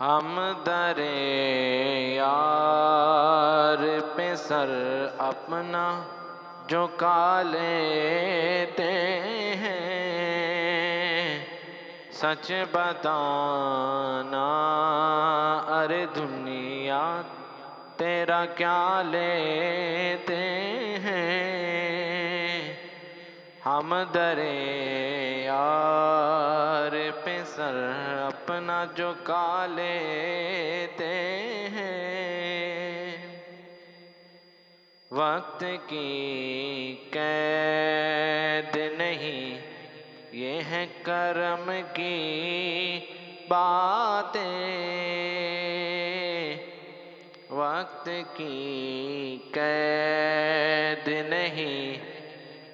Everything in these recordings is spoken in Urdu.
ہم در یار پہ سر اپنا جھکا لیتے ہیں، سچ بتانا ارے دنیا تیرا کیا لیتے ہیں، ہم در یار پہ سر اپنا جھکا لیتے ہیں، وقت کی قید نہیں یہ ہے کرم کی باتیں، وقت کی قید نہیں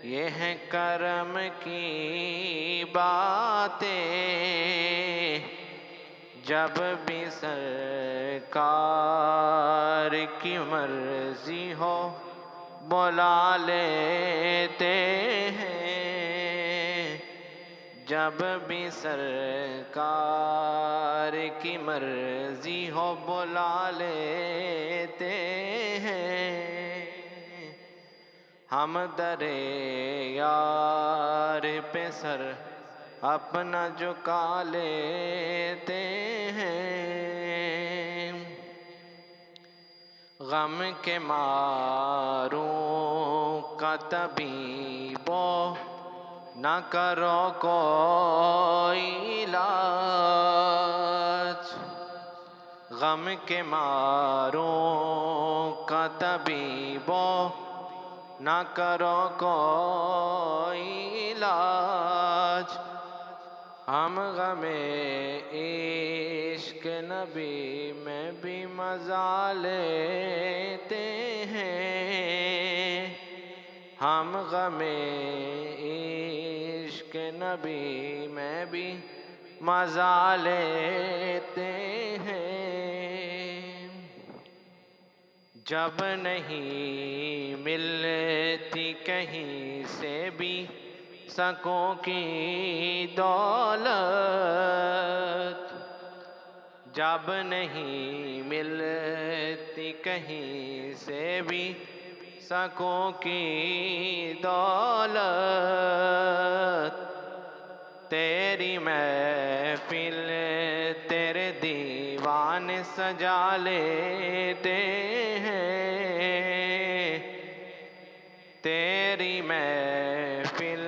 یہ ہے کرم کی باتیں، جب بھی سرکار کی مرضی ہو بلا لیتے ہیں، جب بھی سرکار کی مرضی ہو بلا لیتے ہیں، ہم در یار پہ سر اپنا جھکا لیتے ہیں، غم کے ماروں کا طبیبو نہ کرو کوئی علاج، غم کے ماروں کا طبیبو نہ کرو کوئی علاج، ہم غم عشق نبی میں بھی مزہ لیتے ہیں، ہم غم عشق نبی میں بھی مزہ لیتے ہیں، جب نہیں ملتی کہیں سے بھی سکوں کی دولت، جب نہیں ملتی کہیں سے بھی سکوں کی دولت، تیری محفل تیرے دیوان سجا لیتے ہیں، تیری محفل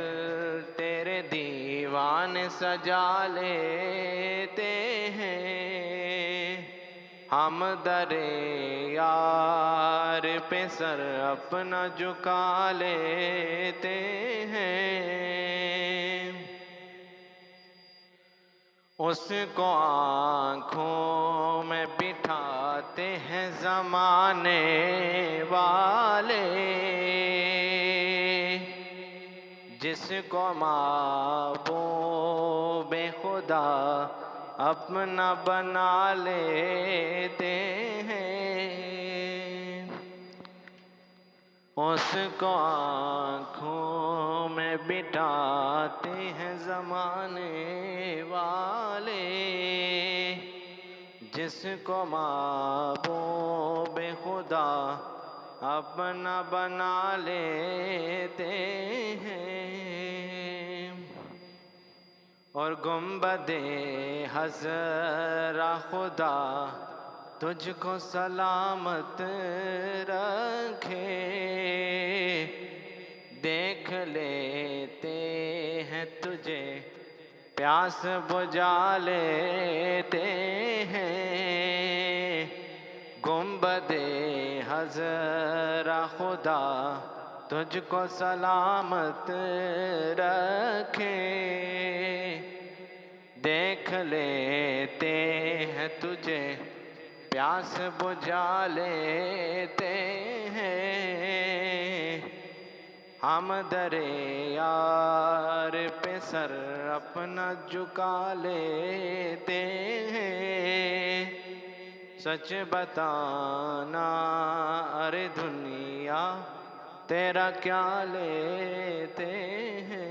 تیرے دیوان سجا لیتے ہیں، ہم در یار پہ سر اپنا جھکا لیتے ہیں، اس کو آنکھوں میں بٹھاتے ہیں زمانے والے، جس کو محبوب خدا اپنا بنا لیتے ہیں، اس کو آنکھوں میں بٹھاتے ہیں زمانے والے، جس کو محبوب خدا اپنا بنا لیتے ہیں، اور گنبد حضرہ خدا تجھ کو سلامت رکھے، دیکھ لیتے ہیں تجھے پیاس بجھا لیتے ہیں، گنبد حضرہ خدا تجھ کو سلامت رکھے، دیکھ لیتے ہیں تجھے پیاس بجھا لیتے ہیں، ہم در یار پہ سر اپنا جھکا لیتے ہیں، سچ بتانا ارے دنیا تیرا کیا لیتے ہیں۔